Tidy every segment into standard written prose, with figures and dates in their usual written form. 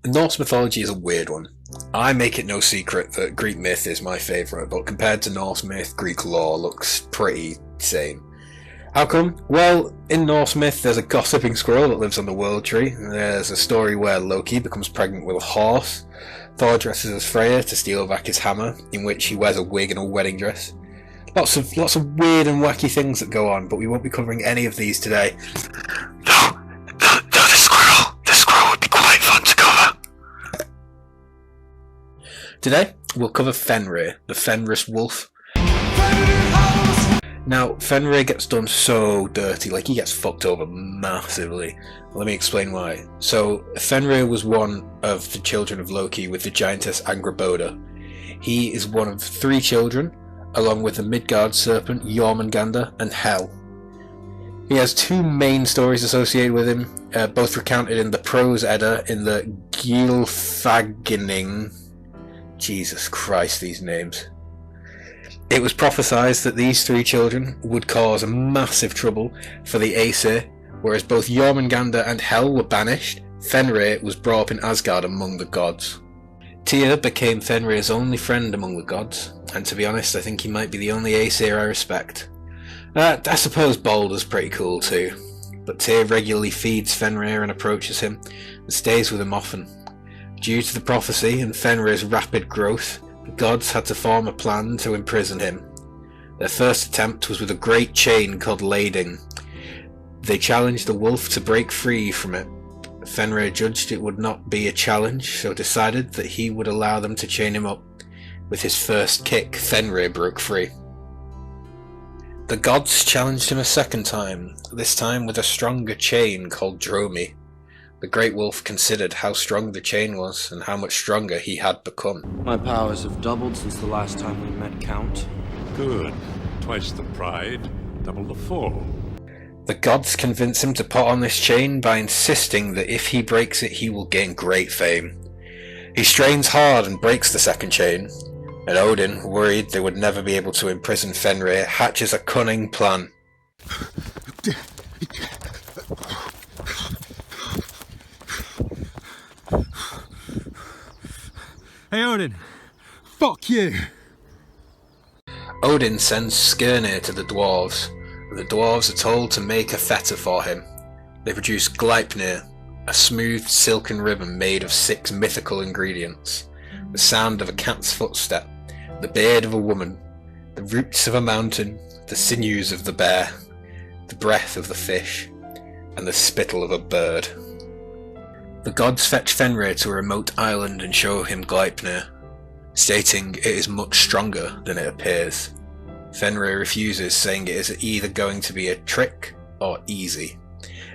Norse mythology is a weird one. I make it no secret that Greek myth is my favourite, but compared to Norse myth, Greek lore looks pretty same. How come? Well, in Norse myth there's a gossiping squirrel that lives on the world tree. There's a story where Loki becomes pregnant with a horse. Thor dresses as Freya to steal back his hammer, in which he wears a wig and a wedding dress. Lots of weird and wacky things that go on, but we won't be covering any of these today. No, the squirrel would be quite fun to cover. Today, we'll cover Fenrir, the Fenris wolf. Now, Fenrir gets done so dirty, like he gets fucked over massively. Let me explain why. So, Fenrir was one of the children of Loki with the giantess Angrboda. He is one of 3 children, along with the Midgard serpent Jormungandr and Hel. He has 2 main stories associated with him, both recounted in the Prose Edda in the Gylfaginning. Jesus Christ, these names. It was prophesied that these 3 children would cause massive trouble for the Aesir, whereas both Jormungandr and Hel were banished. Fenrir was brought up in Asgard among the gods. Tyr became Fenrir's only friend among the gods, and to be honest, I think he might be the only Aesir I respect. I suppose Baldur's pretty cool too, but Tyr regularly feeds Fenrir and approaches him, and stays with him often. Due to the prophecy and Fenrir's rapid growth, the gods had to form a plan to imprison him. Their first attempt was with a great chain called lading. They challenged the wolf to break free from it. Fenrir judged it would not be a challenge, so decided that he would allow them to chain him up. With his first kick, Fenrir broke free. The gods challenged him a second time, this time with a stronger chain called Dromi. The great wolf considered how strong the chain was and how much stronger he had become. My powers have doubled since the last time we met, Count. Good. Twice the pride, double the fall. The gods convince him to put on this chain by insisting that if he breaks it he will gain great fame. He strains hard and breaks the second chain, and Odin, worried they would never be able to imprison Fenrir, hatches a cunning plan. Hey Odin, fuck you! Odin sends Skirnir to the dwarves. The dwarves are told to make a fetter for him. They produce Gleipnir, a smooth silken ribbon made of 6 mythical ingredients. The sound of a cat's footstep, the beard of a woman, the roots of a mountain, the sinews of the bear, the breath of the fish, and the spittle of a bird. The gods fetch Fenrir to a remote island and show him Gleipnir, stating it is much stronger than it appears. Fenrir refuses, saying it is either going to be a trick or easy.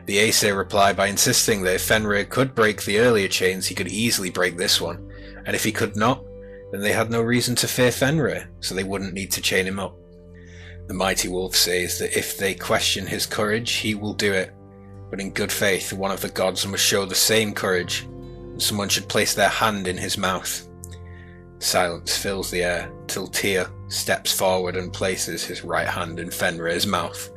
The Aesir reply by insisting that if Fenrir could break the earlier chains, he could easily break this one, and if he could not, then they had no reason to fear Fenrir, so they wouldn't need to chain him up. The mighty wolf says that if they question his courage, he will do it, but in good faith one of the gods must show the same courage, and someone should place their hand in his mouth. Silence fills the air till Tyr steps forward and places his right hand in Fenrir's mouth.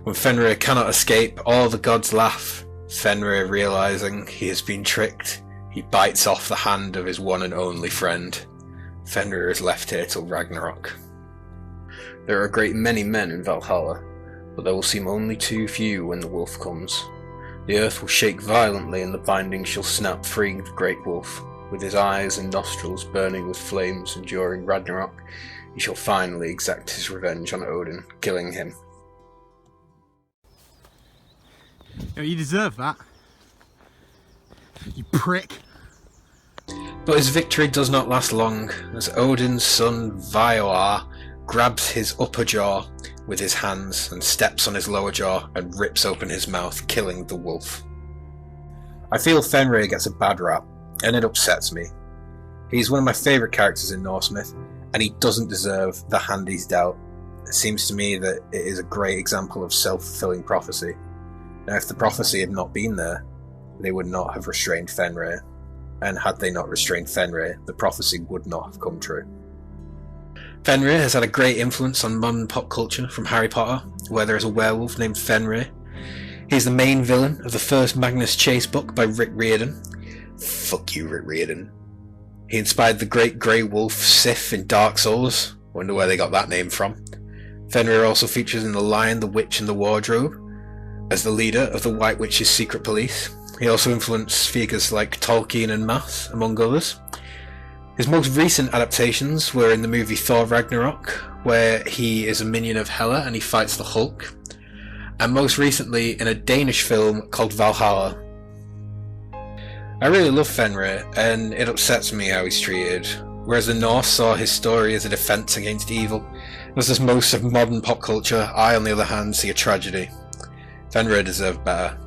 When Fenrir cannot escape, all the gods laugh. Fenrir, realizing he has been tricked, he bites off the hand of his one and only friend. Fenrir is left here till Ragnarok. There are a great many men in Valhalla, but there will seem only too few when the wolf comes. The earth will shake violently and the binding shall snap, freeing the great wolf. With his eyes and nostrils burning with flames, and during Ragnarok he shall finally exact his revenge on Odin, killing him. Yo, you deserve that. You prick. But his victory does not last long, as Odin's son Vioar grabs his upper jaw with his hands and steps on his lower jaw and rips open his mouth, killing the wolf. I feel Fenrir gets a bad rap, and it upsets me. He's one of my favourite characters in Norse myth, and he doesn't deserve the hand he's dealt. It seems to me that it is a great example of self-fulfilling prophecy. Now, if the prophecy had not been there, they would not have restrained Fenrir, and had they not restrained Fenrir, the prophecy would not have come true. Fenrir has had a great influence on modern pop culture, from Harry Potter, where there is a werewolf named Fenrir. He's the main villain of the first Magnus Chase book by Rick Riordan. Fuck you, Rick Riordan. He inspired the Great Grey Wolf Sith in Dark Souls. Wonder where they got that name from. Fenrir also features in The Lion, the Witch and the Wardrobe as the leader of the White Witch's secret police. He also influenced figures like Tolkien and Mass, among others. His most recent adaptations were in the movie Thor Ragnarok, where he is a minion of Hela and he fights the Hulk, and most recently in a Danish film called Valhalla. I really love Fenrir, and it upsets me how he's treated. Whereas the Norse saw his story as a defense against evil, as does most of modern pop culture, I on the other hand see a tragedy. Fenrir deserved better.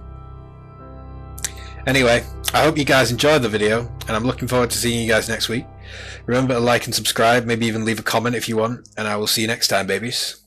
Anyway, I hope you guys enjoyed the video, and I'm looking forward to seeing you guys next week. Remember to like and subscribe, maybe even leave a comment if you want, and I will see you next time, babies.